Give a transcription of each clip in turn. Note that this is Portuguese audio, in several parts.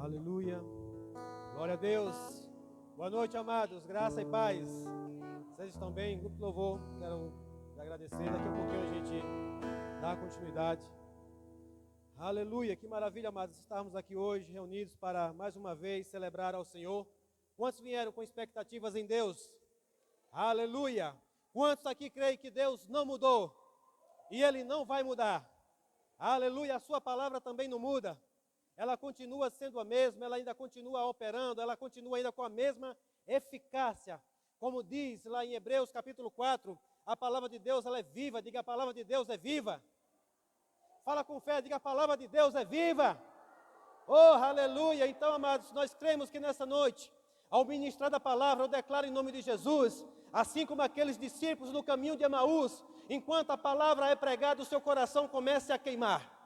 Aleluia. Glória a Deus. Boa noite, amados. Graça e paz. Vocês estão bem? Grupo Louvor, quero agradecer. Daqui a pouquinho a gente dá continuidade. Aleluia. Que maravilha, amados, estarmos aqui hoje reunidos para mais uma vez celebrar ao Senhor. Quantos vieram com expectativas em Deus? Aleluia. Quantos aqui creem que Deus não mudou e Ele não vai mudar? Aleluia. A sua palavra também não muda. Ela continua sendo a mesma, ela ainda continua operando, ela continua ainda com a mesma eficácia. Como diz lá em Hebreus capítulo 4, a palavra de Deus ela é viva. Diga, a palavra de Deus é viva. Fala com fé, diga, a palavra de Deus é viva. Oh, aleluia. Então, amados, nós cremos que nessa noite, ao ministrar da palavra, eu declaro em nome de Jesus, assim como aqueles discípulos no caminho de Emaús, enquanto a palavra é pregada, o seu coração comece a queimar.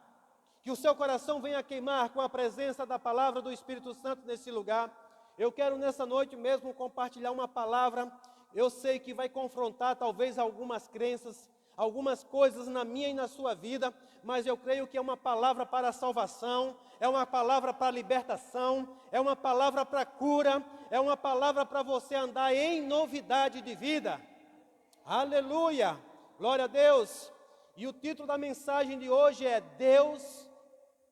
Que o seu coração venha a queimar com a presença da palavra do Espírito Santo nesse lugar. Eu quero nessa noite mesmo compartilhar uma palavra, eu sei que vai confrontar talvez algumas crenças, algumas coisas na minha e na sua vida, mas eu creio que é uma palavra para a salvação, é uma palavra para a libertação, é uma palavra para a cura, é uma palavra para você andar em novidade de vida. Aleluia! Glória a Deus! E o título da mensagem de hoje é Deus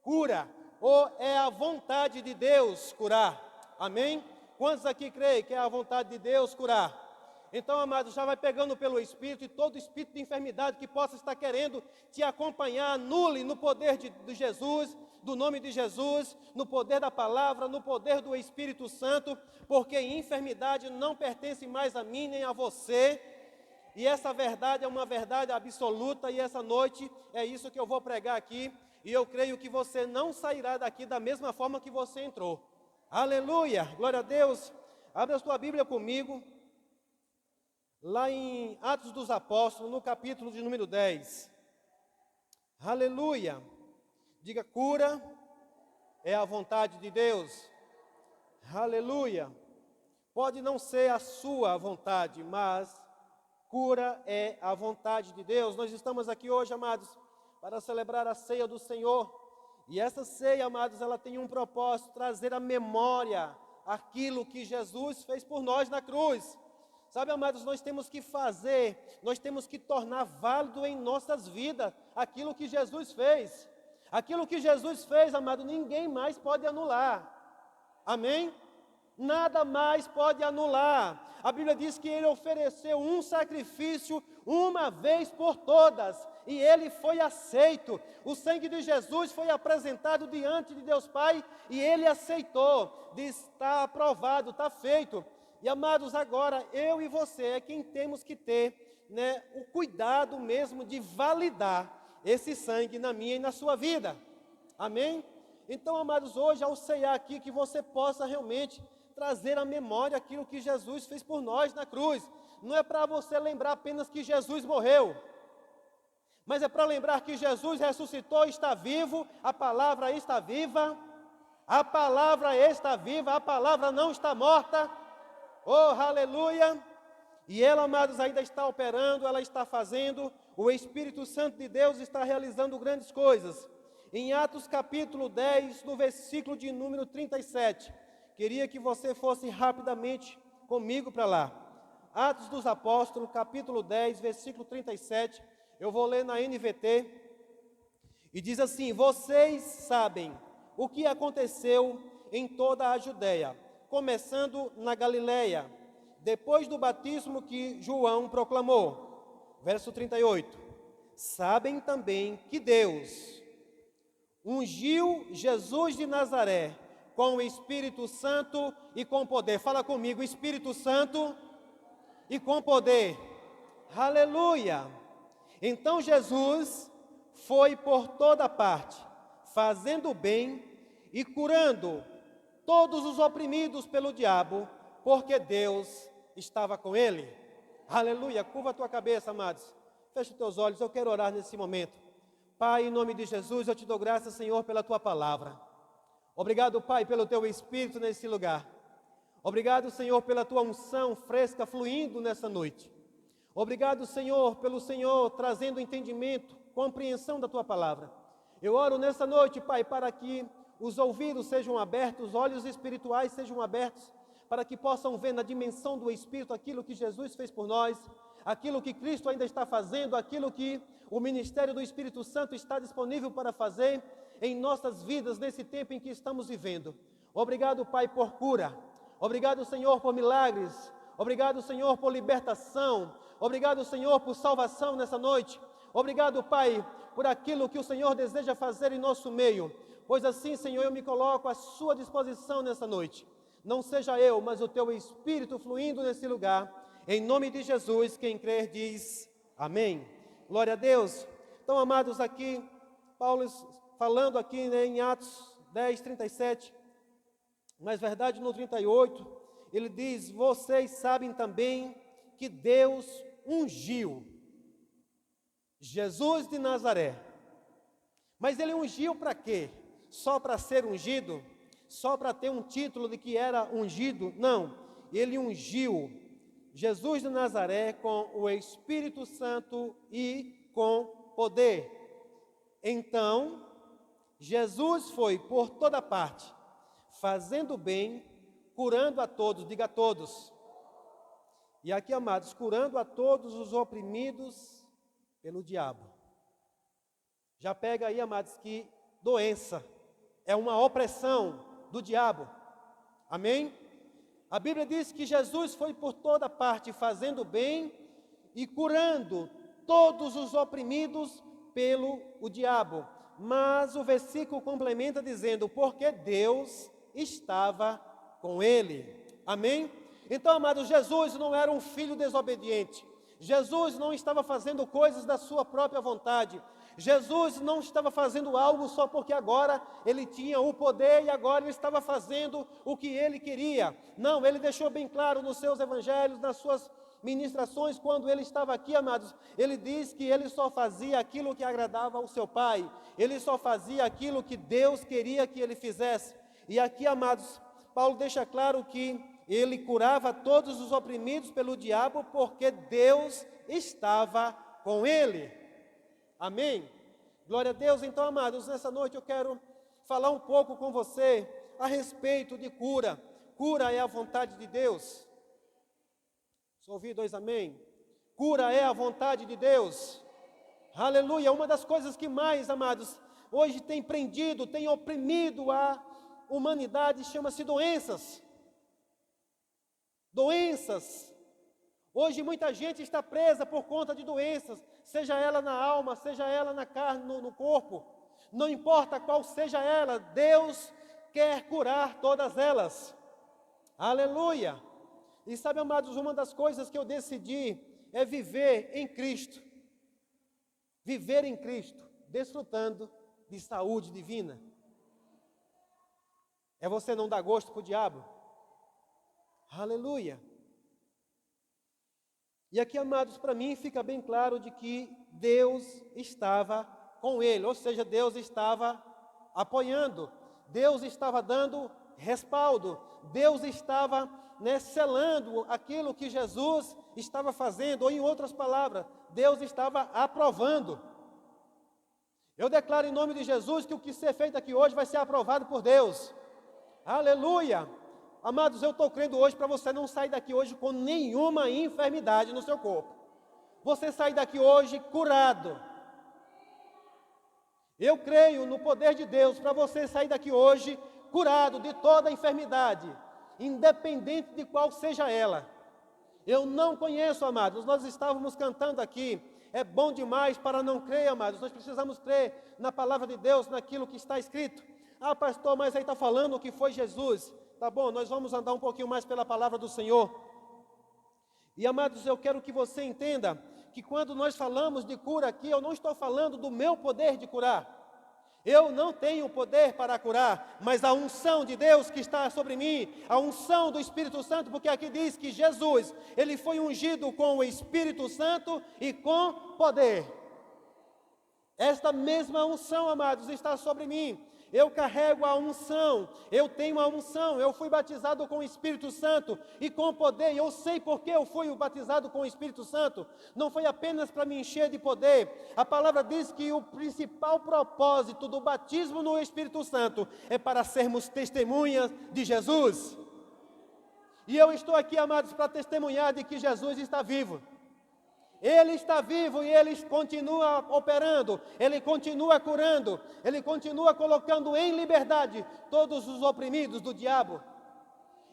cura, ou é a vontade de Deus curar. Amém? Quantos aqui creem que é a vontade de Deus curar? Então, amados, já vai pegando pelo Espírito, e todo espírito de enfermidade que possa estar querendo te acompanhar, anule no poder de Jesus, do nome de Jesus, no poder da palavra, no poder do Espírito Santo, porque enfermidade não pertence mais a mim nem a você, e essa verdade é uma verdade absoluta, e essa noite é isso que eu vou pregar aqui, e eu creio que você não sairá daqui da mesma forma que você entrou. Aleluia, glória a Deus. Abre a sua Bíblia comigo, lá em Atos dos Apóstolos, no capítulo de número 10. Aleluia. Diga, cura é a vontade de Deus. Aleluia. Pode não ser a sua vontade, mas cura é a vontade de Deus. Nós estamos aqui hoje, amados, para celebrar a ceia do Senhor. E essa ceia, amados, ela tem um propósito, trazer à memória aquilo que Jesus fez por nós na cruz. Sabe, amados, nós temos que fazer, nós temos que tornar válido em nossas vidas aquilo que Jesus fez. Aquilo que Jesus fez, amado, ninguém mais pode anular. Amém? Nada mais pode anular. A Bíblia diz que Ele ofereceu um sacrifício uma vez por todas, e Ele foi aceito. O sangue de Jesus foi apresentado diante de Deus Pai, e Ele aceitou. Diz, está aprovado, está feito. E amados, agora eu e você é quem temos que ter, o cuidado mesmo de validar esse sangue na minha e na sua vida. Amém? Então, amados, hoje ao ceiar aqui, que você possa realmente trazer à memória aquilo que Jesus fez por nós na cruz. Não é para você lembrar apenas que Jesus morreu, mas é para lembrar que Jesus ressuscitou, está vivo, a palavra está viva, a palavra está viva, a palavra não está morta. Oh, aleluia! E ela, amados, ainda está operando, ela está fazendo, o Espírito Santo de Deus está realizando grandes coisas. Em Atos capítulo 10, no versículo de número 37, queria que você fosse rapidamente comigo para lá. Atos dos Apóstolos, capítulo 10, versículo 37, eu vou ler na NVT, e diz assim: vocês sabem o que aconteceu em toda a Judeia, começando na Galileia, depois do batismo que João proclamou. Verso 38, sabem também que Deus ungiu Jesus de Nazaré com o Espírito Santo e com poder. Fala comigo, Espírito Santo e com poder. Aleluia! Então Jesus foi por toda parte, fazendo bem e curando todos os oprimidos pelo diabo, porque Deus estava com ele. Aleluia! Curva a tua cabeça, amados. Fecha os teus olhos, eu quero orar nesse momento. Pai, em nome de Jesus, eu te dou graças, Senhor, pela tua palavra. Obrigado, Pai, pelo teu Espírito nesse lugar. Obrigado, Senhor, pela tua unção fresca fluindo nessa noite. Obrigado, Senhor, pelo Senhor trazendo entendimento, compreensão da tua palavra. Eu oro nessa noite, Pai, para que os ouvidos sejam abertos, os olhos espirituais sejam abertos, para que possam ver na dimensão do Espírito aquilo que Jesus fez por nós, aquilo que Cristo ainda está fazendo, aquilo que o ministério do Espírito Santo está disponível para fazer em nossas vidas nesse tempo em que estamos vivendo. Obrigado, Pai, por cura. Obrigado, Senhor, por milagres. Obrigado, Senhor, por libertação. Obrigado, Senhor, por salvação nessa noite. Obrigado, Pai, por aquilo que o Senhor deseja fazer em nosso meio. Pois assim, Senhor, eu me coloco à sua disposição nessa noite. Não seja eu, mas o teu Espírito fluindo nesse lugar. Em nome de Jesus, quem crer diz amém. Glória a Deus. Então, amados, aqui, Paulo falando aqui, né, em Atos 10, 37, mas verdade no 38, ele diz: vocês sabem também que Deus ungiu Jesus de Nazaré. Mas ele ungiu para quê? Só para ser ungido? Só para ter um título de que era ungido? Não, ele ungiu Jesus de Nazaré com o Espírito Santo e com poder. Então, Jesus foi por toda parte, fazendo bem, curando a todos, diga a todos. E aqui, amados, curando a todos os oprimidos pelo diabo. Já pega aí, amados, que doença é uma opressão do diabo. Amém? A Bíblia diz que Jesus foi por toda parte fazendo bem e curando todos os oprimidos pelo diabo. Mas o versículo complementa dizendo: porque Deus estava com ele. Amém? Então, amados, Jesus não era um filho desobediente. Jesus não estava fazendo coisas da sua própria vontade. Jesus não estava fazendo algo só porque agora ele tinha o poder e agora ele estava fazendo o que ele queria. Não, ele deixou bem claro nos seus evangelhos, nas suas ministrações, quando ele estava aqui, amados, ele diz que ele só fazia aquilo que agradava ao seu Pai. Ele só fazia aquilo que Deus queria que ele fizesse. E aqui, amados, Paulo deixa claro que ele curava todos os oprimidos pelo diabo porque Deus estava com ele. Amém? Glória a Deus. Então, amados, nessa noite eu quero falar um pouco com você a respeito de cura. Cura é a vontade de Deus. Só ouvi dois amém? Cura é a vontade de Deus. Aleluia. Uma das coisas que mais, amados, hoje tem prendido, tem oprimido a humanidade, chama-se doenças. Doenças. Hoje muita gente está presa por conta de doenças, seja ela na alma, seja ela na carne, no corpo. Não importa qual seja ela, Deus quer curar todas elas. Aleluia. E sabe, amados, uma das coisas que eu decidi é viver em Cristo. Viver em Cristo, desfrutando de saúde divina. É você não dar gosto para o diabo. Aleluia. E aqui, amados, para mim fica bem claro de que Deus estava com ele, ou seja, Deus estava apoiando, Deus estava dando respaldo, Deus estava selando aquilo que Jesus estava fazendo, ou em outras palavras, Deus estava aprovando. Eu declaro em nome de Jesus que o que ser feito aqui hoje vai ser aprovado por Deus. Aleluia. Amados, eu estou crendo hoje para você não sair daqui hoje com nenhuma enfermidade no seu corpo. Você sair daqui hoje curado. Eu creio no poder de Deus para você sair daqui hoje curado de toda enfermidade, independente de qual seja ela. Eu não conheço, amados, nós estávamos cantando aqui, é bom demais para não crer, amados, nós precisamos crer na palavra de Deus, naquilo que está escrito. Ah, pastor, mas aí está falando que foi Jesus. Tá bom, nós vamos andar um pouquinho mais pela palavra do Senhor. E, amados, eu quero que você entenda que quando nós falamos de cura aqui, eu não estou falando do meu poder de curar. Eu não tenho poder para curar, mas a unção de Deus que está sobre mim, a unção do Espírito Santo, porque aqui diz que Jesus, ele foi ungido com o Espírito Santo e com poder. Esta mesma unção, amados, está sobre mim. Eu carrego a unção, eu tenho a unção, eu fui batizado com o Espírito Santo e com poder, eu sei por que eu fui batizado com o Espírito Santo, não foi apenas para me encher de poder. A palavra diz que o principal propósito do batismo no Espírito Santo é para sermos testemunhas de Jesus. E eu estou aqui, amados, para testemunhar de que Jesus está vivo. Ele está vivo e Ele continua operando, Ele continua curando, Ele continua colocando em liberdade todos os oprimidos do diabo.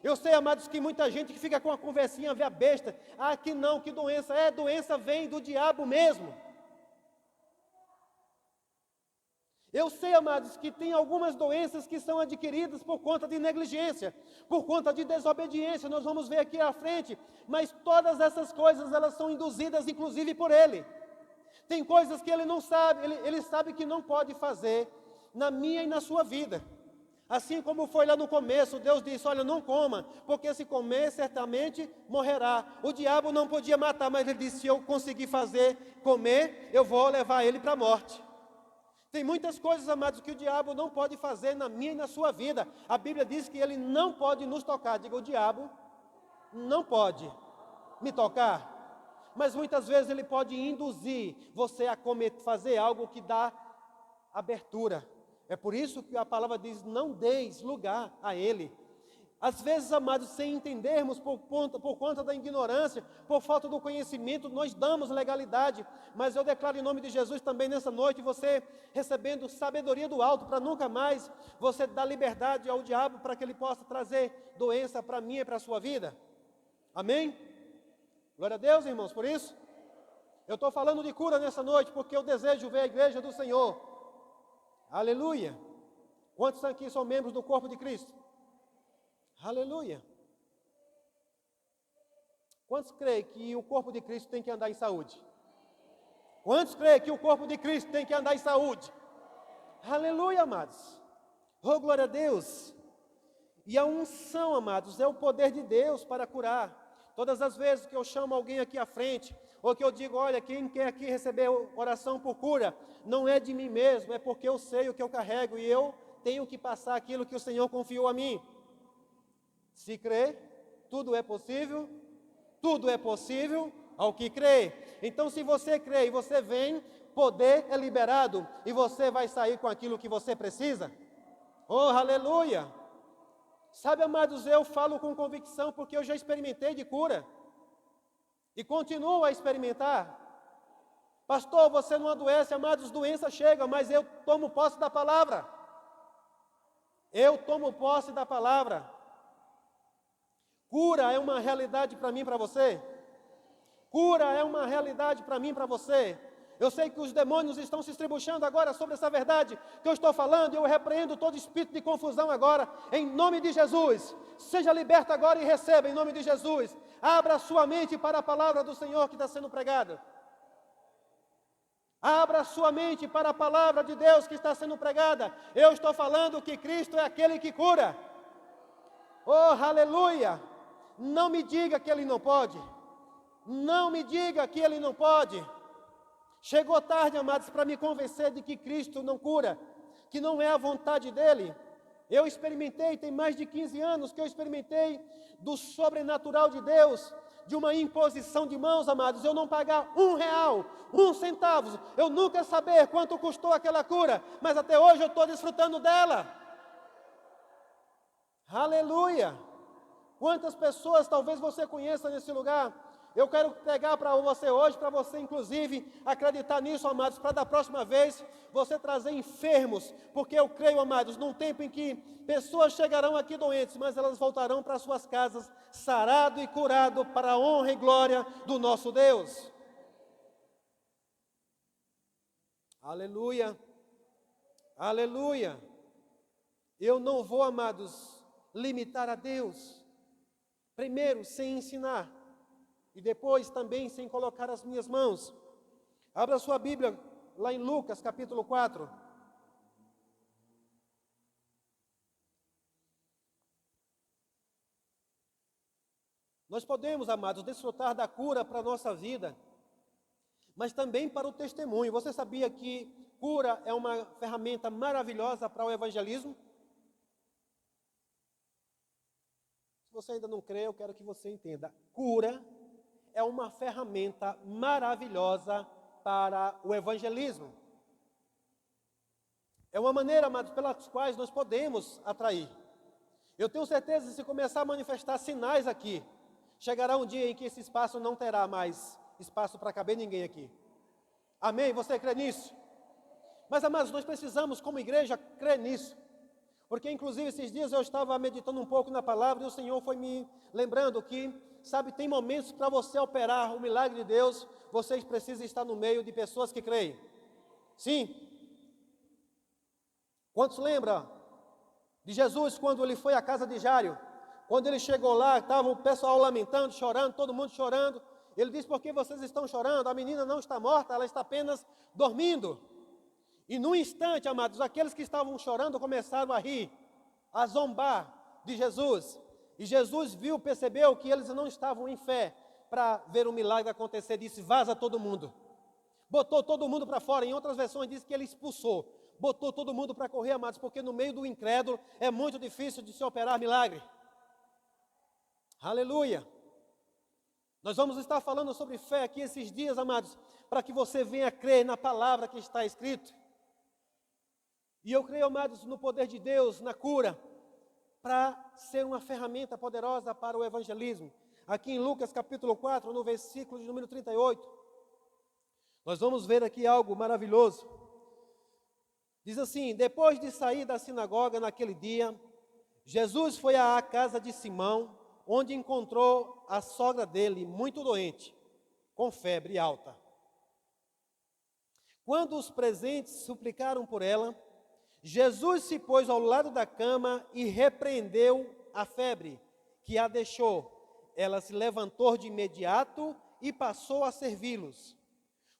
Eu sei, amados, que muita gente que fica com a conversinha vê a besta. Ah, que não, que doença. Doença vem do diabo mesmo. Eu sei, amados, que tem algumas doenças que são adquiridas por conta de negligência, por conta de desobediência, nós vamos ver aqui à frente, mas todas essas coisas, elas são induzidas inclusive por ele. Tem coisas que ele não sabe, ele sabe que não pode fazer na minha e na sua vida. Assim como foi lá no começo, Deus disse, olha, não coma, porque se comer, certamente morrerá. O diabo não podia matar, mas ele disse, se eu conseguir fazer comer, eu vou levar ele para a morte. Tem muitas coisas, amados, que o diabo não pode fazer na minha e na sua vida. A Bíblia diz que ele não pode nos tocar. Diga, o diabo não pode me tocar. Mas muitas vezes ele pode induzir você a fazer algo que dá abertura. É por isso que a palavra diz, não deis lugar a ele. Às vezes, amados, sem entendermos, por conta da ignorância, por falta do conhecimento, nós damos legalidade. Mas eu declaro em nome de Jesus também nessa noite, você recebendo sabedoria do alto, para nunca mais você dar liberdade ao diabo, para que ele possa trazer doença para mim e para a sua vida. Amém? Glória a Deus, irmãos, por isso. Eu estou falando de cura nessa noite, porque eu desejo ver a igreja do Senhor. Aleluia. Quantos aqui são membros do corpo de Cristo? Aleluia. Quantos creem que o corpo de Cristo tem que andar em saúde? Quantos creem que o corpo de Cristo tem que andar em saúde? Aleluia, amados. Oh, glória a Deus. E a unção, amados, é o poder de Deus para curar. Todas as vezes que eu chamo alguém aqui à frente, ou que eu digo, olha, quem quer aqui receber oração por cura, não é de mim mesmo, é porque eu sei o que eu carrego e eu tenho que passar aquilo que o Senhor confiou a mim. Se crê, tudo é possível ao que crê. Então, se você crê e você vem, poder é liberado e você vai sair com aquilo que você precisa. Oh, aleluia! Sabe, amados, eu falo com convicção porque eu já experimentei de cura e continuo a experimentar. Pastor, você não adoece, amados, doença chega, mas eu tomo posse da palavra. Eu tomo posse da palavra. Cura é uma realidade para mim e para você. Cura é uma realidade para mim e para você. Eu sei que os demônios estão se estribuchando agora sobre essa verdade que eu estou falando, e eu repreendo todo espírito de confusão agora, em nome de Jesus. Seja liberto agora e receba em nome de Jesus. Abra sua mente para a palavra do Senhor que está sendo pregada. Abra sua mente para a palavra de Deus que está sendo pregada. Eu estou falando que Cristo é aquele que cura. Oh, aleluia! Não me diga que Ele não pode. Não me diga que Ele não pode. Chegou tarde, amados, para me convencer de que Cristo não cura, que não é a vontade dEle. Eu experimentei, tem mais de 15 anos que eu experimentei do sobrenatural de Deus, de uma imposição de mãos, amados, eu não pagar R$1, 1 centavo, eu nunca saber quanto custou aquela cura, mas até hoje eu estou desfrutando dela. Aleluia! Quantas pessoas talvez você conheça nesse lugar? Eu quero pregar para você hoje, para você inclusive acreditar nisso, amados, para da próxima vez você trazer enfermos, porque eu creio, amados, num tempo em que pessoas chegarão aqui doentes, mas elas voltarão para suas casas sarado e curado para a honra e glória do nosso Deus. Aleluia, aleluia. Eu não vou, amados, limitar a Deus. Primeiro, sem ensinar, e depois também sem colocar as minhas mãos. Abra sua Bíblia lá em Lucas, capítulo 4. Nós podemos, amados, desfrutar da cura para a nossa vida, mas também para o testemunho. Você sabia que cura é uma ferramenta maravilhosa para o evangelismo? Se você ainda não crê, eu quero que você entenda. Cura é uma ferramenta maravilhosa para o evangelismo. É uma maneira, amados, pelas quais nós podemos atrair. Eu tenho certeza que se começar a manifestar sinais aqui, chegará um dia em que esse espaço não terá mais espaço para caber ninguém aqui. Amém? Você crê nisso? Mas, amados, nós precisamos, como igreja, crer nisso. Porque, inclusive, esses dias eu estava meditando um pouco na palavra e o Senhor foi me lembrando que, sabe, tem momentos para você operar o milagre de Deus, vocês precisam estar no meio de pessoas que creem. Sim. Quantos lembram de Jesus quando ele foi à casa de Jairo? Quando ele chegou lá, estava o pessoal lamentando, chorando, todo mundo chorando. Ele disse: por que vocês estão chorando? A menina não está morta, ela está apenas dormindo. E num instante, amados, aqueles que estavam chorando começaram a rir, a zombar de Jesus. E Jesus viu, percebeu que eles não estavam em fé para ver o milagre acontecer. Disse: vaza todo mundo. Botou todo mundo para fora. Em outras versões diz que ele expulsou. Botou todo mundo para correr, amados, porque no meio do incrédulo é muito difícil de se operar milagre. Aleluia. Nós vamos estar falando sobre fé aqui esses dias, amados, para que você venha crer na palavra que está escrito. E eu creio, amados, no poder de Deus, na cura, para ser uma ferramenta poderosa para o evangelismo. Aqui em Lucas capítulo 4, no versículo de número 38, nós vamos ver aqui algo maravilhoso. Diz assim: depois de sair da sinagoga naquele dia, Jesus foi à casa de Simão, onde encontrou a sogra dele muito doente, com febre alta. Quando os presentes suplicaram por ela, Jesus se pôs ao lado da cama e repreendeu a febre, que a deixou. Ela se levantou de imediato e passou a servi-los.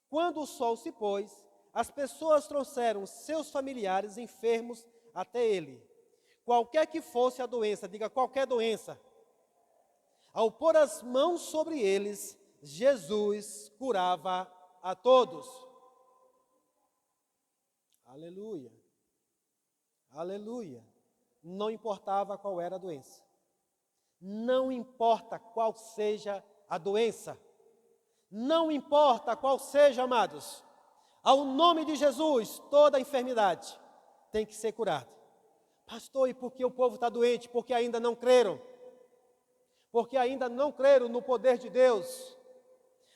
Quando o sol se pôs, as pessoas trouxeram seus familiares enfermos até ele. Qualquer que fosse a doença, diga qualquer doença. Ao pôr as mãos sobre eles, Jesus curava a todos. Aleluia. Aleluia. Não importava qual era a doença. Não importa qual seja a doença. Não importa qual seja, amados. Ao nome de Jesus, toda enfermidade tem que ser curada. Pastor, e por que o povo está doente? Porque ainda não creram. Porque ainda não creram no poder de Deus.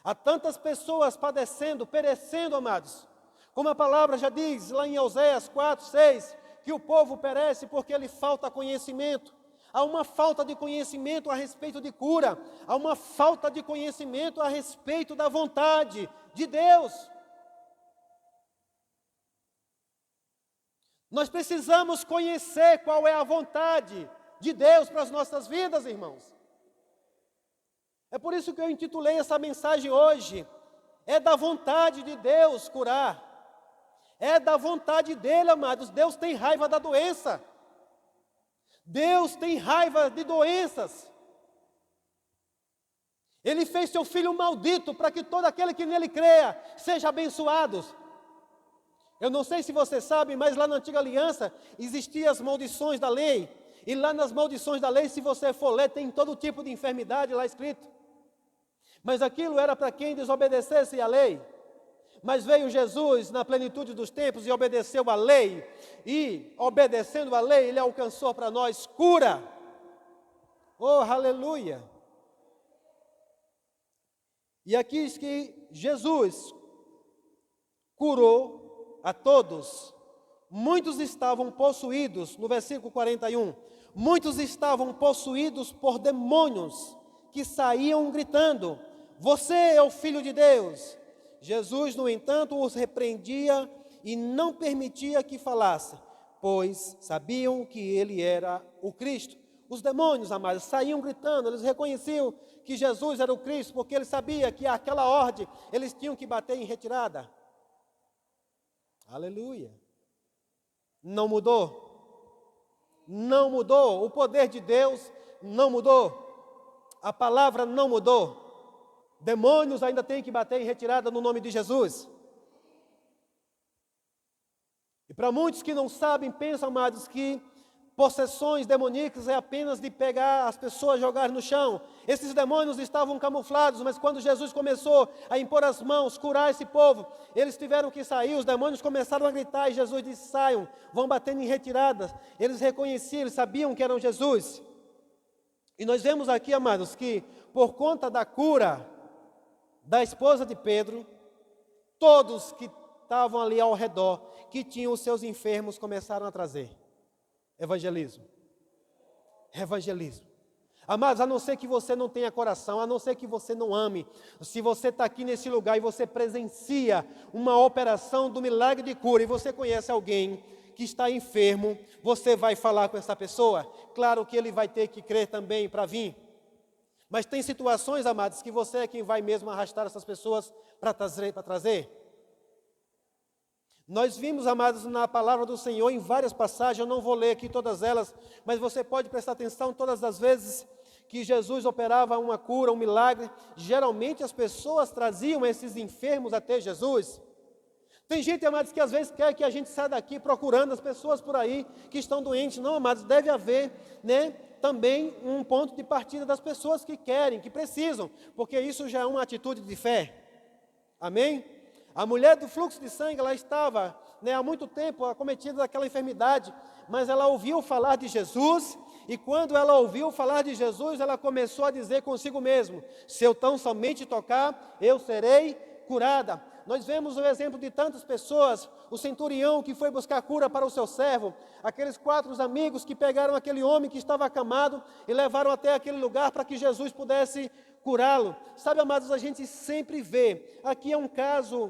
Há tantas pessoas padecendo, perecendo, amados. Como a palavra já diz lá em Oséias 4, 6, que o povo perece porque lhe falta conhecimento. Há uma falta de conhecimento a respeito de cura. Há uma falta de conhecimento a respeito da vontade de Deus. Nós precisamos conhecer qual é a vontade de Deus para as nossas vidas, irmãos. É por isso que eu intitulei essa mensagem hoje. É da vontade de Deus curar. É da vontade dele, amados. Deus tem raiva da doença. Deus tem raiva de doenças. Ele fez seu filho maldito para que todo aquele que nele creia seja abençoado. Eu não sei se você sabe, mas lá na antiga aliança existiam as maldições da lei. E lá nas maldições da lei, se você for ler, tem todo tipo de enfermidade lá escrito. Mas aquilo era para quem desobedecesse à lei. Mas veio Jesus na plenitude dos tempos e obedeceu à lei. E, obedecendo à lei, ele alcançou para nós cura. Oh, aleluia! E aqui diz que Jesus curou a todos. Muitos estavam possuídos, no versículo 41, muitos estavam possuídos por demônios que saíam gritando: você é o Filho de Deus. Jesus, no entanto, os repreendia e não permitia que falasse, pois sabiam que ele era o Cristo. Os demônios, amados, saíam gritando, eles reconheciam que Jesus era o Cristo, porque eles sabiam que aquela ordem, eles tinham que bater em retirada. Aleluia. Não mudou. Não mudou. O poder de Deus não mudou. A palavra não mudou. Demônios ainda têm que bater em retirada no nome de Jesus. E para muitos que não sabem, pensam, amados, que possessões demoníacas é apenas de pegar as pessoas e jogar no chão. Esses demônios estavam camuflados, mas quando Jesus começou a impor as mãos, curar esse povo, eles tiveram que sair, os demônios começaram a gritar e Jesus disse: saiam, vão batendo em retirada. Eles reconheciam, eles sabiam que eram Jesus. E nós vemos aqui, amados, que por conta da cura da esposa de Pedro, todos que estavam ali ao redor, que tinham os seus enfermos, começaram a trazer evangelismo. Evangelismo. Amados, a não ser que você não tenha coração, a não ser que você não ame, se você está aqui nesse lugar e você presencia uma operação do milagre de cura, e você conhece alguém que está enfermo, você vai falar com essa pessoa? Claro que ele vai ter que crer também para vir. Mas tem situações, amados, que você é quem vai mesmo arrastar essas pessoas para trazer. Nós vimos, amados, na palavra do Senhor, em várias passagens, eu não vou ler aqui todas elas, mas você pode prestar atenção, todas as vezes que Jesus operava uma cura, um milagre, geralmente as pessoas traziam esses enfermos até Jesus. Tem gente, amados, que às vezes quer que a gente saia daqui procurando as pessoas por aí que estão doentes. Não, amados, deve haver, também um ponto de partida das pessoas que querem, que precisam, porque isso já é uma atitude de fé. Amém? A mulher do fluxo de sangue, ela estava, há muito tempo acometida daquela enfermidade, mas ela ouviu falar de Jesus, e quando ela ouviu falar de Jesus, ela começou a dizer consigo mesmo: se eu tão somente tocar, eu serei curada. Nós vemos o exemplo de tantas pessoas, o centurião que foi buscar cura para o seu servo, aqueles 4 amigos que pegaram aquele homem que estava acamado e levaram até aquele lugar para que Jesus pudesse curá-lo. Sabe, amados, a gente sempre vê, aqui é um caso,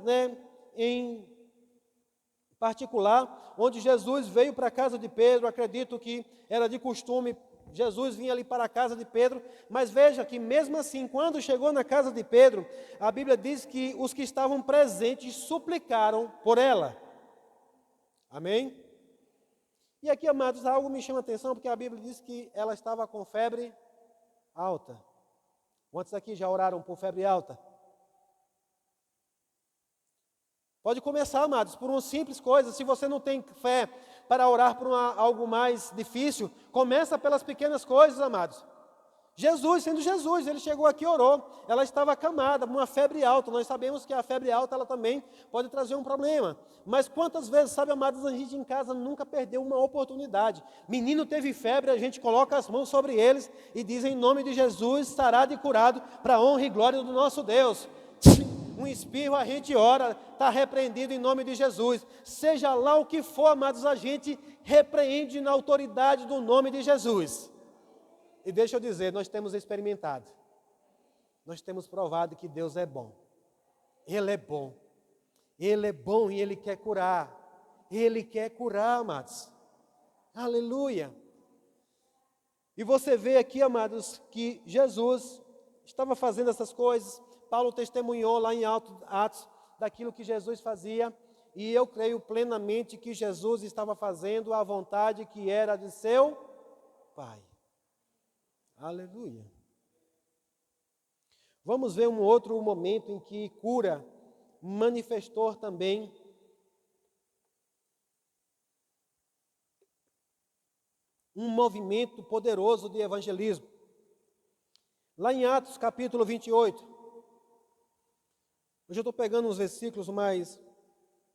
em particular, onde Jesus veio para a casa de Pedro. Acredito que era de costume, Jesus vinha ali para a casa de Pedro, mas veja que mesmo assim, quando chegou na casa de Pedro, a Bíblia diz que os que estavam presentes suplicaram por ela. Amém? E aqui, amados, algo me chama a atenção, porque a Bíblia diz que ela estava com febre alta. Quantos aqui já oraram por febre alta? Pode começar, amados, por uma simples coisa. Se você não tem fé para orar por algo mais difícil, começa pelas pequenas coisas, amados. Jesus, sendo Jesus, ele chegou aqui e orou. Ela estava acamada, uma febre alta. Nós sabemos que a febre alta, ela também pode trazer um problema. Mas quantas vezes, sabe, amados, a gente em casa nunca perdeu uma oportunidade. Menino teve febre, a gente coloca as mãos sobre eles e diz: em nome de Jesus, sarado e curado, para a honra e glória do nosso Deus. Um espirro, a gente ora, está repreendido em nome de Jesus. Seja lá o que for, amados, a gente repreende na autoridade do nome de Jesus. E deixa eu dizer, nós temos experimentado, nós temos provado que Deus é bom. Ele é bom. Ele é bom e Ele quer curar. Ele quer curar, amados. Aleluia. E você vê aqui, amados, que Jesus estava fazendo essas coisas. Paulo testemunhou lá em Atos daquilo que Jesus fazia. E eu creio plenamente que Jesus estava fazendo a vontade que era de seu Pai. Aleluia. Vamos ver um outro momento em que cura manifestou também um movimento poderoso de evangelismo. Lá em Atos capítulo 28. Hoje eu estou pegando uns versículos mais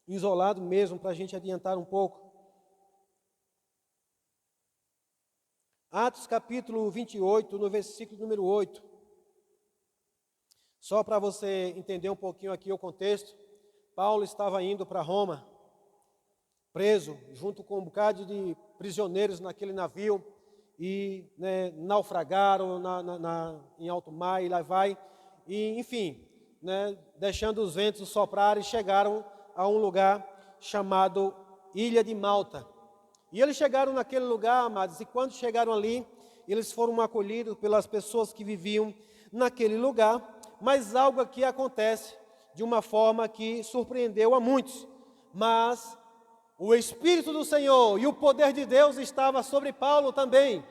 isolados mesmo, para a gente adiantar um pouco. Atos capítulo 28, no versículo número 8. Só para você entender um pouquinho aqui o contexto. Paulo estava indo para Roma, preso, junto com um bocado de prisioneiros naquele navio, e naufragaram em alto mar, e lá vai, e enfim, deixando os ventos soprarem, chegaram a um lugar chamado Ilha de Malta. E eles chegaram naquele lugar, amados, e quando chegaram ali, eles foram acolhidos pelas pessoas que viviam naquele lugar. Mas algo aqui acontece de uma forma que surpreendeu a muitos. Mas o Espírito do Senhor e o poder de Deus estava sobre Paulo também.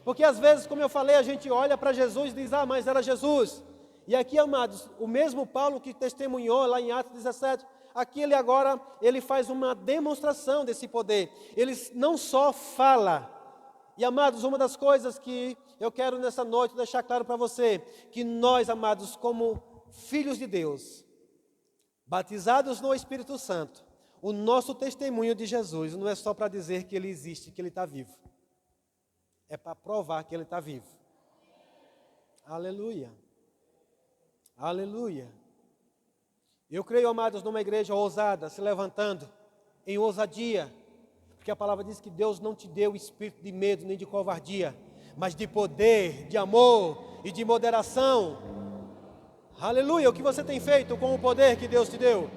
Porque às vezes, como eu falei, a gente olha para Jesus e diz: ah, mas era Jesus. E aqui, amados, o mesmo Paulo que testemunhou lá em Atos 17, aqui ele faz uma demonstração desse poder. Ele não só fala. E, amados, uma das coisas que eu quero nessa noite deixar claro para você, que nós, amados, como filhos de Deus, batizados no Espírito Santo, o nosso testemunho de Jesus não é só para dizer que Ele existe, que Ele está vivo. É para provar que Ele está vivo. Aleluia. Aleluia. Eu creio, amados, numa igreja ousada, se levantando em ousadia, porque a palavra diz que Deus não te deu espírito de medo nem de covardia, mas de poder, de amor e de moderação. Aleluia. O que você tem feito com o poder que Deus te deu?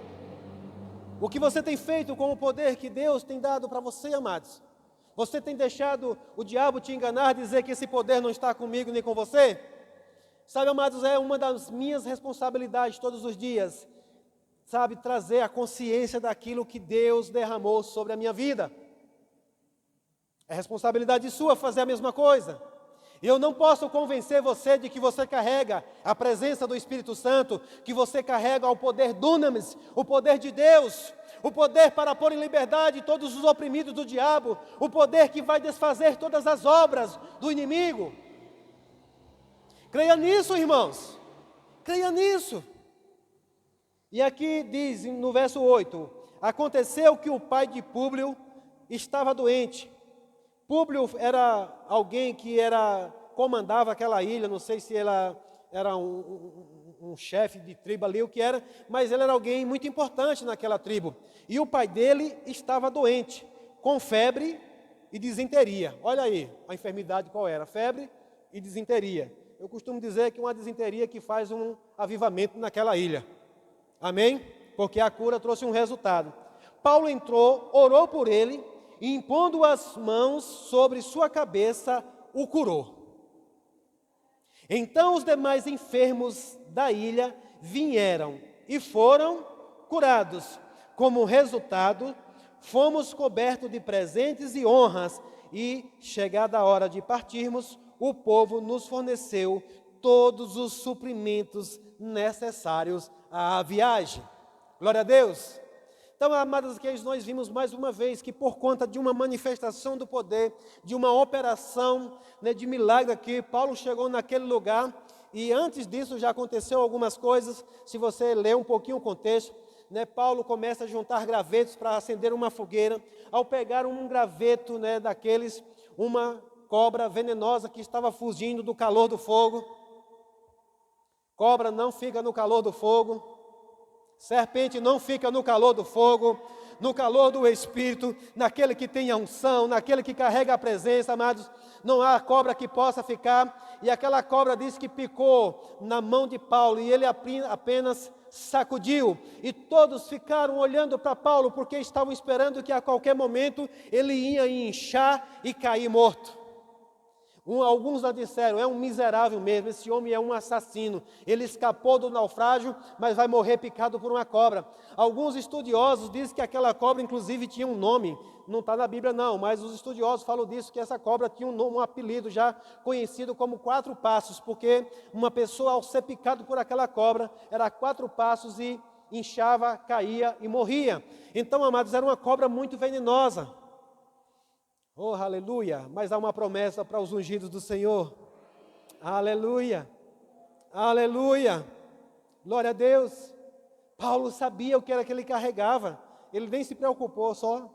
O que você tem feito com o poder que Deus tem dado para você, amados? Você tem deixado o diabo te enganar, dizer que esse poder não está comigo nem com você? Sabe, amados, é uma das minhas responsabilidades todos os dias, sabe, trazer a consciência daquilo que Deus derramou sobre a minha vida. É responsabilidade sua fazer a mesma coisa. E eu não posso convencer você de que você carrega a presença do Espírito Santo, que você carrega o poder dunamis, o poder de Deus, o poder para pôr em liberdade todos os oprimidos do diabo, o poder que vai desfazer todas as obras do inimigo. Creia nisso, irmãos. Creia nisso. E aqui diz no verso 8: aconteceu que o pai de Públio estava doente. Públio era alguém que comandava aquela ilha, não sei se ela era um chefe de tribo ali, o que era, mas ele era alguém muito importante naquela tribo. E o pai dele estava doente, com febre e disenteria. Olha aí a enfermidade qual era: febre e disenteria. Eu costumo dizer que uma disenteria que faz um avivamento naquela ilha. Amém? Porque a cura trouxe um resultado. Paulo entrou, orou por ele e, impondo as mãos sobre sua cabeça, o curou. Então os demais enfermos da ilha vieram e foram curados. Como resultado, fomos cobertos de presentes e honras e, chegada a hora de partirmos, o povo nos forneceu todos os suprimentos necessários à viagem. Glória a Deus. Então, amados, que nós vimos mais uma vez que por conta de uma manifestação do poder, de uma operação, de milagre aqui, Paulo chegou naquele lugar e antes disso já aconteceu algumas coisas. Se você ler um pouquinho o contexto, Paulo começa a juntar gravetos para acender uma fogueira. Ao pegar um graveto daqueles, uma cobra venenosa que estava fugindo do calor do fogo. Cobra não fica no calor do fogo. Serpente não fica no calor do fogo, no calor do Espírito, naquele que tem a unção, naquele que carrega a presença, amados. Não há cobra que possa ficar. E aquela cobra disse que picou na mão de Paulo e ele apenas sacudiu. E todos ficaram olhando para Paulo porque estavam esperando que a qualquer momento ele ia inchar e cair morto. Alguns já disseram: é um miserável mesmo, esse homem é um assassino, ele escapou do naufrágio, mas vai morrer picado por uma cobra. Alguns estudiosos dizem que aquela cobra inclusive tinha um nome, não está na Bíblia não, mas os estudiosos falam disso, que essa cobra tinha um apelido já conhecido como 4 passos, porque uma pessoa ao ser picado por aquela cobra, era 4 passos e inchava, caía e morria. Então, amados, era uma cobra muito venenosa. Oh, aleluia, mas há uma promessa para os ungidos do Senhor. Aleluia, aleluia, glória a Deus. Paulo sabia o que era que ele carregava, ele nem se preocupou, só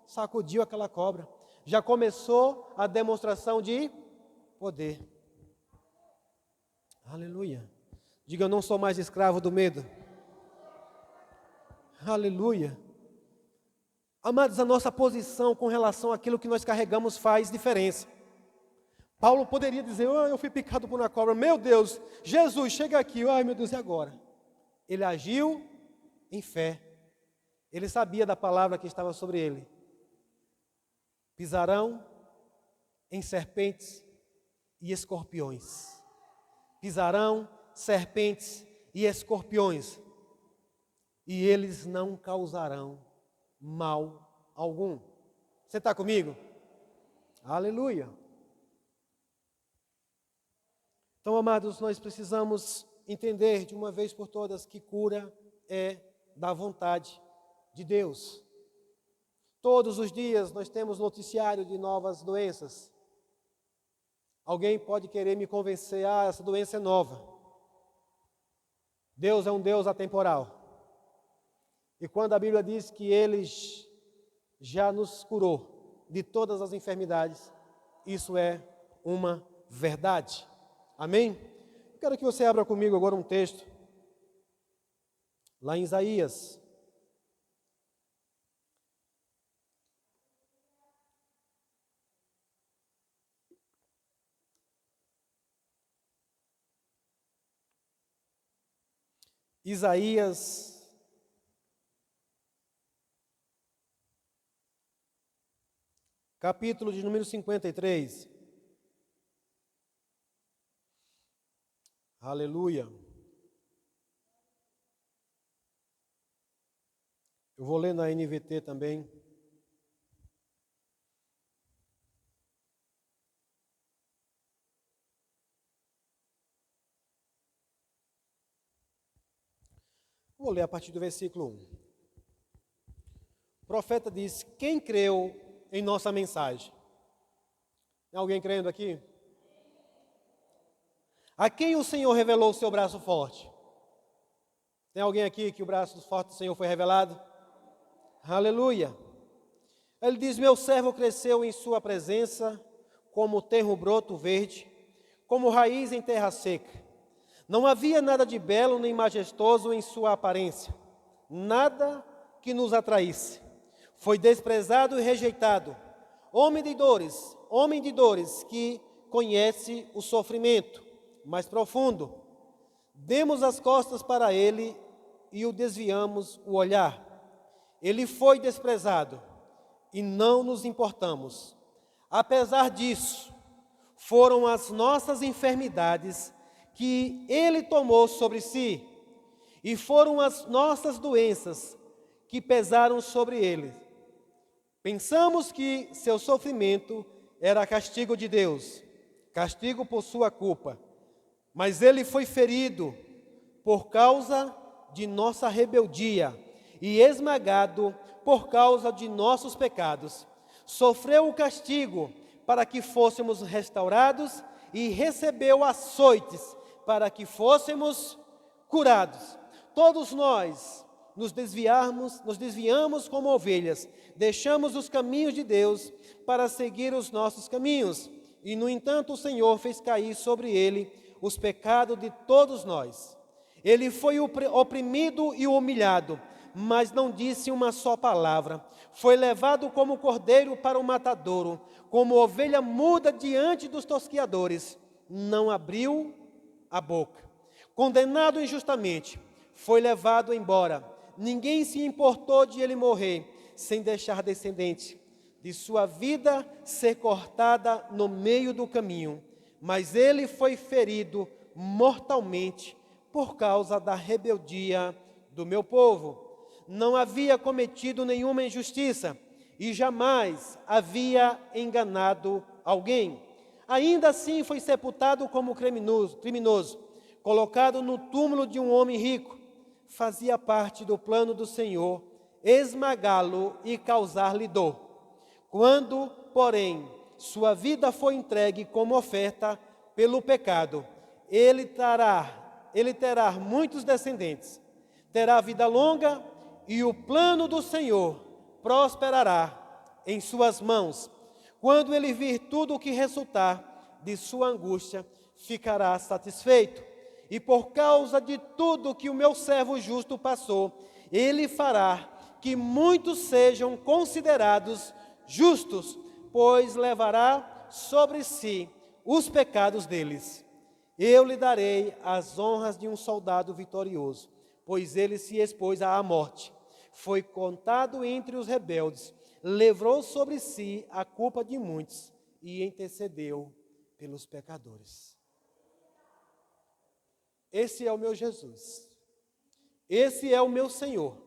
sacudiu aquela cobra. Já começou a demonstração de poder. Aleluia, diga: eu não sou mais escravo do medo. Aleluia. Amados, a nossa posição com relação àquilo que nós carregamos faz diferença. Paulo poderia dizer: eu fui picado por uma cobra, meu Deus, Jesus, chega aqui, ai meu Deus, e agora? Ele agiu em fé, ele sabia da palavra que estava sobre ele. Pisarão em serpentes e escorpiões. Pisarão serpentes e escorpiões, e eles não causarão mal algum. Você está comigo? Aleluia. Então, amados, nós precisamos entender de uma vez por todas que cura é da vontade de Deus. Todos os dias nós temos noticiário de novas doenças. Alguém pode querer me convencer, essa doença é nova. Deus é um Deus atemporal. E quando a Bíblia diz que Ele já nos curou de todas as enfermidades, isso é uma verdade. Amém? Quero que você abra comigo agora um texto, lá em Isaías. Isaías, capítulo de número 53. Aleluia. Eu vou ler na NVT também. Vou ler a partir do versículo 1. O profeta diz: quem creu em nossa mensagem? Tem alguém crendo aqui? A quem o Senhor revelou o seu braço forte? Tem alguém aqui que o braço forte do Senhor foi revelado? Aleluia. Ele diz: meu servo cresceu em sua presença, como tenro broto verde, como raiz em terra seca. Não havia nada de belo nem majestoso em sua aparência, nada que nos atraísse. Foi desprezado e rejeitado, homem de dores que conhece o sofrimento mais profundo. Demos as costas para ele e o desviamos o olhar. Ele foi desprezado e não nos importamos. Apesar disso, foram as nossas enfermidades que ele tomou sobre si, e foram as nossas doenças que pesaram sobre ele. Pensamos que seu sofrimento era castigo de Deus, castigo por sua culpa, mas ele foi ferido por causa de nossa rebeldia e esmagado por causa de nossos pecados. Sofreu o castigo para que fôssemos restaurados e recebeu açoites para que fôssemos curados. Todos nós nos desviamos como ovelhas, deixamos os caminhos de Deus para seguir os nossos caminhos. E, no entanto, o Senhor fez cair sobre ele os pecados de todos nós. Ele foi oprimido e humilhado, mas não disse uma só palavra. Foi levado como cordeiro para o matadouro, como ovelha muda diante dos tosquiadores. Não abriu a boca. Condenado injustamente, foi levado embora. Ninguém se importou de ele morrer, sem deixar descendente, de sua vida ser cortada no meio do caminho. Mas ele foi ferido mortalmente por causa da rebeldia do meu povo. Não havia cometido nenhuma injustiça e jamais havia enganado alguém. Ainda assim foi sepultado como criminoso, colocado no túmulo de um homem rico. Fazia parte do plano do Senhor esmagá-lo e causar-lhe dor. Quando, porém, sua vida foi entregue como oferta pelo pecado, ele terá muitos descendentes, terá vida longa e o plano do Senhor prosperará em suas mãos. Quando ele vir tudo o que resultar de sua angústia, ficará satisfeito. E por causa de tudo que o meu servo justo passou, ele fará que muitos sejam considerados justos, pois levará sobre si os pecados deles. Eu lhe darei as honras de um soldado vitorioso, pois ele se expôs à morte. Foi contado entre os rebeldes, levou sobre si a culpa de muitos e intercedeu pelos pecadores. Esse é o meu Jesus. Esse é o meu Senhor.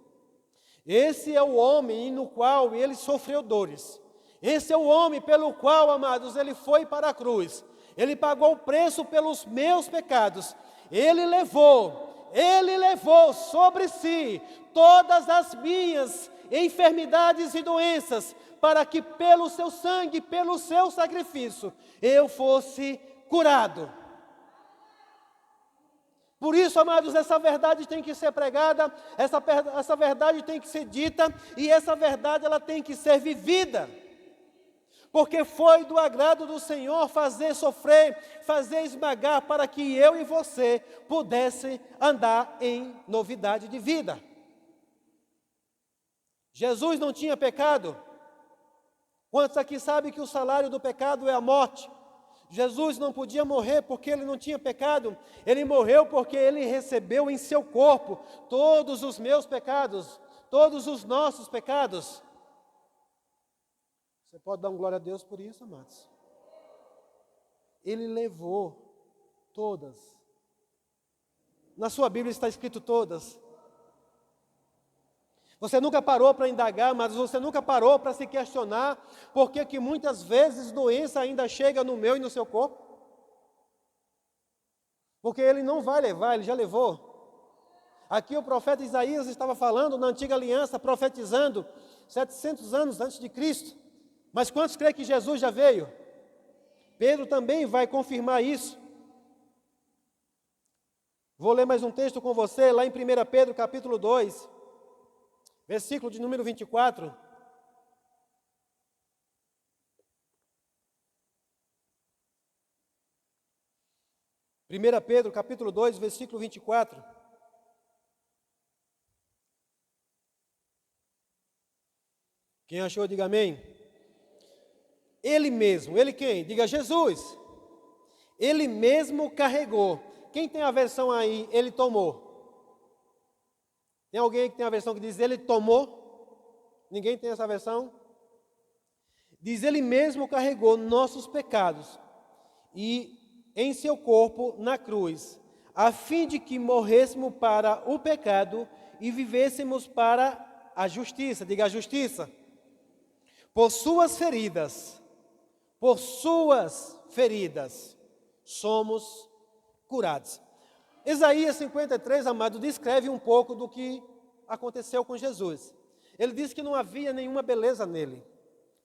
Esse é o homem no qual ele sofreu dores. Esse é o homem pelo qual, amados, ele foi para a cruz. Ele pagou o preço pelos meus pecados. Ele levou sobre si todas as minhas enfermidades e doenças, para que pelo seu sangue, pelo seu sacrifício, eu fosse curado. Por isso, amados, essa verdade tem que ser pregada, essa verdade tem que ser dita, e essa verdade ela tem que ser vivida. Porque foi do agrado do Senhor fazer sofrer, fazer esmagar, para que eu e você pudesse andar em novidade de vida. Jesus não tinha pecado. Quantos aqui sabem que o salário do pecado é a morte? Jesus não podia morrer porque ele não tinha pecado. Ele morreu porque ele recebeu em seu corpo todos os meus pecados, todos os nossos pecados. Você pode dar um glória a Deus por isso, amados? Ele levou todas. Na sua Bíblia está escrito todas. Você nunca parou para indagar, mas você nunca parou para se questionar por que muitas vezes doença ainda chega no meu e no seu corpo? Porque ele não vai levar, ele já levou. Aqui o profeta Isaías estava falando na antiga aliança, profetizando 700 anos antes de Cristo. Mas quantos creem que Jesus já veio? Pedro também vai confirmar isso. Vou ler mais um texto com você, lá em 1 Pedro capítulo 2. Versículo de número 24. Primeira Pedro, capítulo 2, versículo 24. Quem achou, diga amém. Ele mesmo, ele quem? Diga Jesus. Ele mesmo carregou. Quem tem a versão aí, ele tomou? Tem alguém que tem a versão que diz ele tomou? Ninguém tem essa versão? Diz ele mesmo carregou nossos pecados e em seu corpo na cruz, a fim de que morrêssemos para o pecado e vivêssemos para a justiça. Diga a justiça. Por suas feridas, somos curados. Isaías 53, amado, descreve um pouco do que aconteceu com Jesus. Ele diz que não havia nenhuma beleza nele.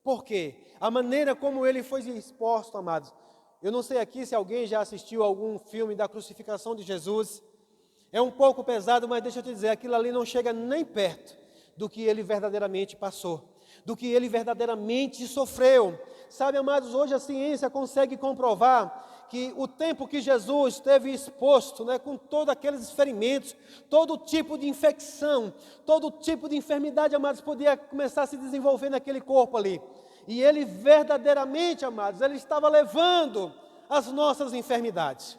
Por quê? A maneira como ele foi exposto, amados. Eu não sei aqui se alguém já assistiu a algum filme da crucificação de Jesus. É um pouco pesado, mas deixa eu te dizer, aquilo ali não chega nem perto do que ele verdadeiramente passou, do que ele verdadeiramente sofreu. Sabe, amados, hoje a ciência consegue comprovar que o tempo que Jesus esteve exposto, com todos aqueles ferimentos, todo tipo de infecção, todo tipo de enfermidade, amados, podia começar a se desenvolver naquele corpo ali. E ele verdadeiramente, amados, ele estava levando as nossas enfermidades.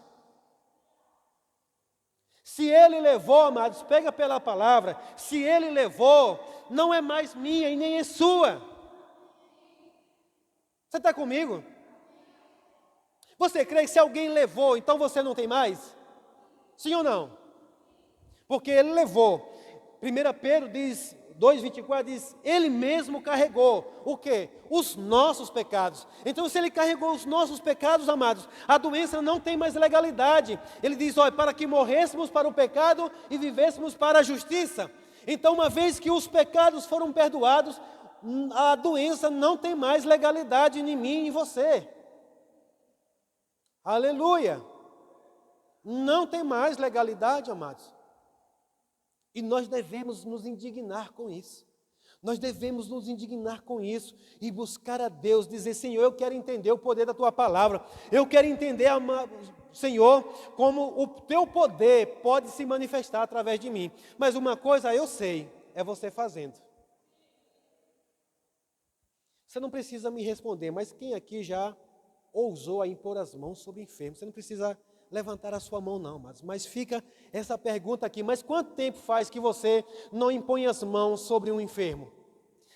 Se ele levou, amados, pega pela palavra, se ele levou, não é mais minha e nem é sua. Você está comigo? Você crê que se alguém levou, então você não tem mais? Sim ou não? Porque ele levou. 1 Pedro diz, 2,24 diz, ele mesmo carregou o quê? Os nossos pecados. Então, se ele carregou os nossos pecados, amados, a doença não tem mais legalidade. Ele diz, olha, para que morrêssemos para o pecado e vivêssemos para a justiça. Então, uma vez que os pecados foram perdoados, a doença não tem mais legalidade em mim e em você. Aleluia! Não tem mais legalidade, amados. E nós devemos nos indignar com isso. Nós devemos nos indignar com isso e buscar a Deus, dizer, Senhor, eu quero entender o poder da Tua palavra. Eu quero entender, Senhor, como o Teu poder pode se manifestar através de mim. Mas uma coisa eu sei, é você fazendo. Você não precisa me responder, mas quem aqui já ousou a impor as mãos sobre o enfermo? Você não precisa levantar a sua mão não, mas fica essa pergunta aqui, mas quanto tempo faz que você não impõe as mãos sobre um enfermo?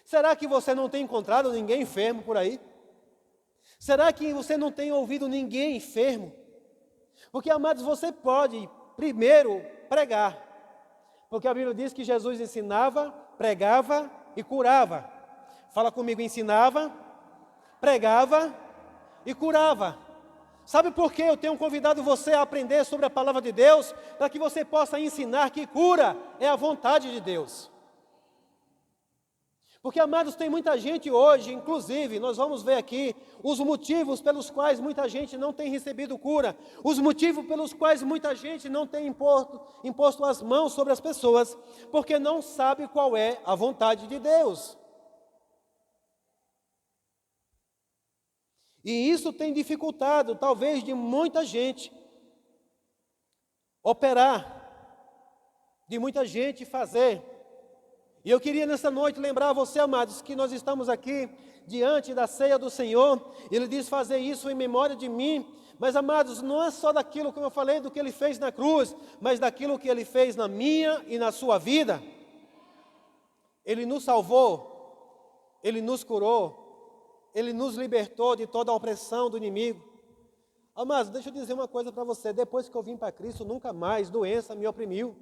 Será que você não tem encontrado ninguém enfermo por aí? Será que você não tem ouvido ninguém enfermo? Porque, amados, você pode primeiro pregar, porque a Bíblia diz que Jesus ensinava, pregava e curava. Fala comigo, ensinava, pregava e curava. Sabe por que eu tenho convidado você a aprender sobre a palavra de Deus? Para que você possa ensinar que cura é a vontade de Deus. Porque, amados, tem muita gente hoje, inclusive, nós vamos ver aqui os motivos pelos quais muita gente não tem recebido cura, os motivos pelos quais muita gente não tem imposto as mãos sobre as pessoas, porque não sabe qual é a vontade de Deus. E isso tem dificultado, talvez, de muita gente operar, de muita gente fazer. E eu queria nessa noite lembrar a você, amados, que nós estamos aqui diante da ceia do Senhor. Ele diz fazer isso em memória de mim. Mas, amados, não é só daquilo, como eu falei, do que Ele fez na cruz, mas daquilo que Ele fez na minha e na sua vida. Ele nos salvou, Ele nos curou, Ele nos libertou de toda a opressão do inimigo. Amados, deixa eu dizer uma coisa para você. Depois que eu vim para Cristo, nunca mais doença me oprimiu.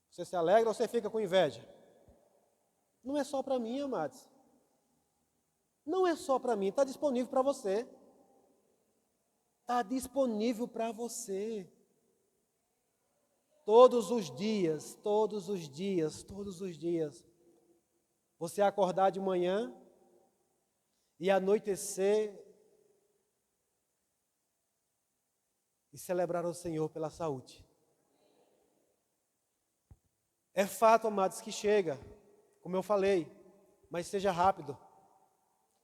Você se alegra ou você fica com inveja? Não é só para mim, amados. Não é só para mim, está disponível para você. Está disponível para você. Todos os dias, todos os dias, todos os dias. Você acordar de manhã e anoitecer e celebrar ao Senhor pela saúde. É fato, amados, que chega, como eu falei, mas seja rápido.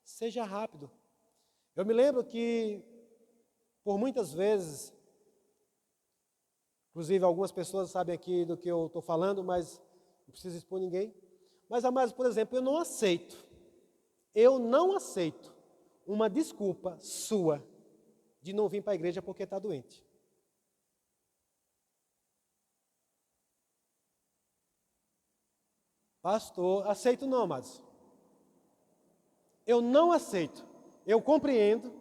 Seja rápido. Eu me lembro que, por muitas vezes, inclusive algumas pessoas sabem aqui do que eu estou falando, mas não preciso expor ninguém. Mas, amados, por exemplo, eu não aceito uma desculpa sua de não vir para a igreja porque está doente. Pastor, aceito não, amados. Eu não aceito. Eu compreendo,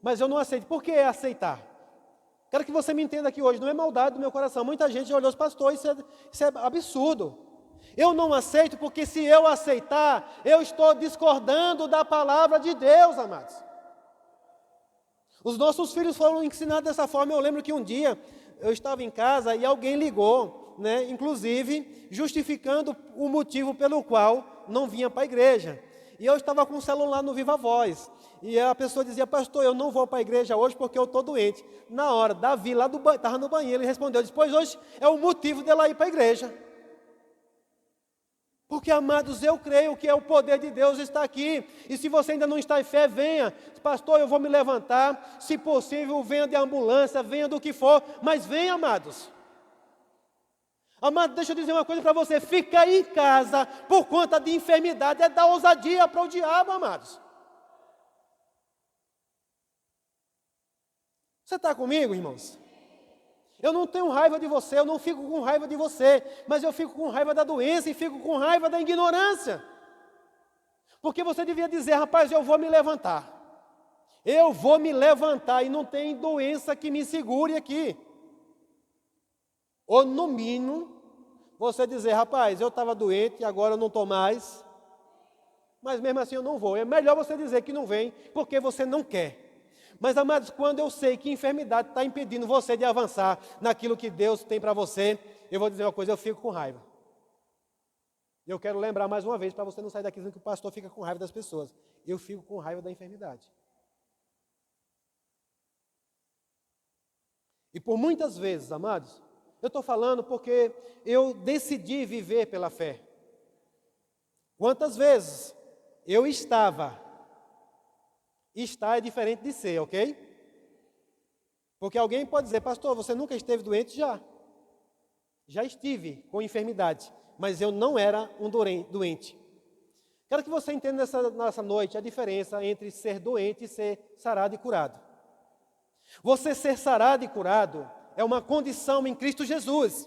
mas eu não aceito. Por que aceitar? Quero que você me entenda aqui hoje, não é maldade do meu coração. Muita gente já olhou os pastores, isso é absurdo. Eu não aceito porque se eu aceitar, eu estou discordando da palavra de Deus, amados. Os nossos filhos foram ensinados dessa forma. Eu lembro que um dia eu estava em casa e alguém ligou, inclusive justificando o motivo pelo qual não vinha para a igreja. E eu estava com o celular no Viva Voz. E a pessoa dizia, pastor, eu não vou para a igreja hoje porque eu estou doente. Na hora, Davi lá estava no banheiro, ele respondeu, pois hoje é o motivo dela ir para a igreja. Porque, amados, eu creio que o poder de Deus está aqui. E se você ainda não está em fé, venha. Pastor, eu vou me levantar. Se possível, venha de ambulância, venha do que for. Mas venha, amados. Amado, deixa eu dizer uma coisa para você. Ficar em casa por conta de enfermidade é dar ousadia para o diabo, amados. Você está comigo, irmãos? Eu não tenho raiva de você, eu não fico com raiva de você, mas eu fico com raiva da doença e fico com raiva da ignorância. Porque você devia dizer, rapaz, eu vou me levantar. Eu vou me levantar e não tem doença que me segure aqui. Ou no mínimo, você dizer, rapaz, eu estava doente e agora eu não estou mais. Mas mesmo assim eu não vou. É melhor você dizer que não vem, porque você não quer. Mas, amados, quando eu sei que enfermidade está impedindo você de avançar naquilo que Deus tem para você, eu vou dizer uma coisa, eu fico com raiva. E eu quero lembrar mais uma vez, para você não sair daqui dizendo que o pastor fica com raiva das pessoas. Eu fico com raiva da enfermidade. E por muitas vezes, amados, eu estou falando porque eu decidi viver pela fé. Quantas vezes eu estava... Estar é diferente de ser, ok? Porque alguém pode dizer, pastor, você nunca esteve doente? Já estive com enfermidade, mas eu não era um doente. Quero que você entenda nessa noite a diferença entre ser doente e ser sarado e curado. Você ser sarado e curado é uma condição em Cristo Jesus.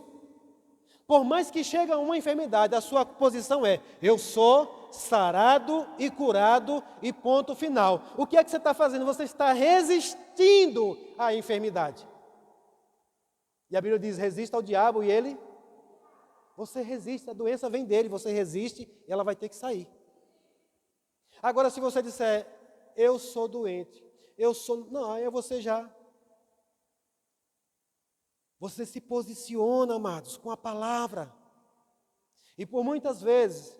Por mais que chegue uma enfermidade, a sua posição é, eu sou sarado e curado e ponto final. O que é que você está fazendo? Você está resistindo à enfermidade. E a Bíblia diz, resista ao diabo e ele... Você resiste, a doença vem dele, você resiste e ela vai ter que sair. Agora, se você disser, eu sou doente, eu sou... Não, aí é você já. Você se posiciona, amados, com a palavra. E por muitas vezes,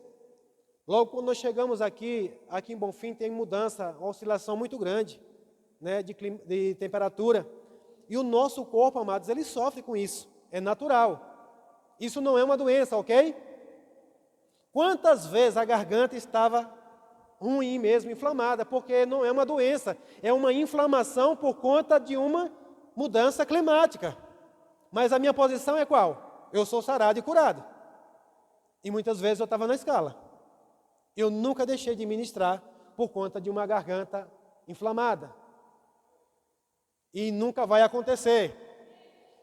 logo quando nós chegamos aqui em Bonfim tem mudança, uma oscilação muito grande, né, de temperatura. E o nosso corpo, amados, ele sofre com isso. É natural. Isso não é uma doença, ok? Quantas vezes a garganta estava ruim mesmo, inflamada, porque não é uma doença, é uma inflamação por conta de uma mudança climática. Mas a minha posição é qual? Eu sou sarado e curado. E muitas vezes eu estava na escala. Eu nunca deixei de ministrar por conta de uma garganta inflamada. E nunca vai acontecer.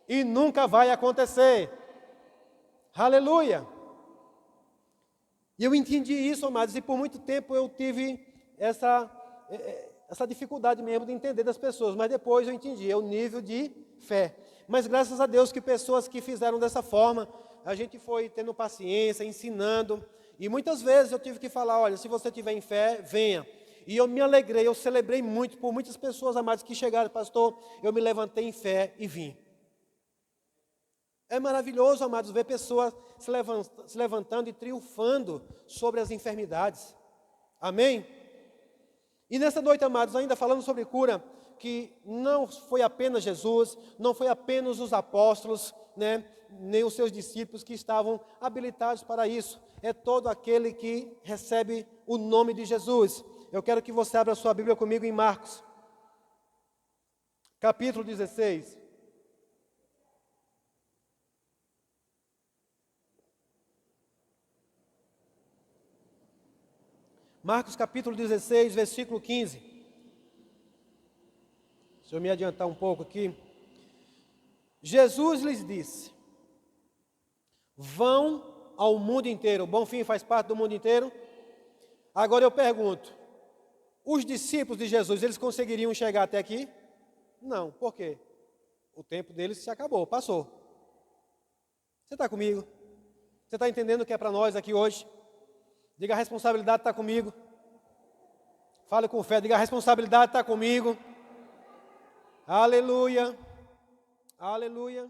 E nunca vai acontecer. Aleluia! E eu entendi isso, amados, e por muito tempo eu tive essa dificuldade mesmo de entender das pessoas, mas depois eu entendi, é o nível de fé. Mas graças a Deus que pessoas que fizeram dessa forma, a gente foi tendo paciência, ensinando, e muitas vezes eu tive que falar, olha, se você tiver em fé, venha. E eu me alegrei, eu celebrei muito por muitas pessoas, amadas, que chegaram, pastor, eu me levantei em fé e vim. É maravilhoso, amados, ver pessoas se levantando e triunfando sobre as enfermidades. Amém? E nessa noite, amados, ainda falando sobre cura, que não foi apenas Jesus, não foi apenas os apóstolos, né, nem os seus discípulos que estavam habilitados para isso. É todo aquele que recebe o nome de Jesus. Eu quero que você abra a sua Bíblia comigo em Marcos, capítulo 16. Marcos capítulo 16, versículo 15. Deixa eu me adiantar um pouco aqui. Jesus lhes disse: vão ao mundo inteiro. Bonfim faz parte do mundo inteiro? Agora eu pergunto, os discípulos de Jesus, eles conseguiriam chegar até aqui? Não, por quê? O tempo deles se acabou, passou. Você está comigo? Você está entendendo o que é para nós aqui hoje? Diga, a responsabilidade está comigo. Fale com fé, diga, a responsabilidade está comigo. Aleluia. Aleluia.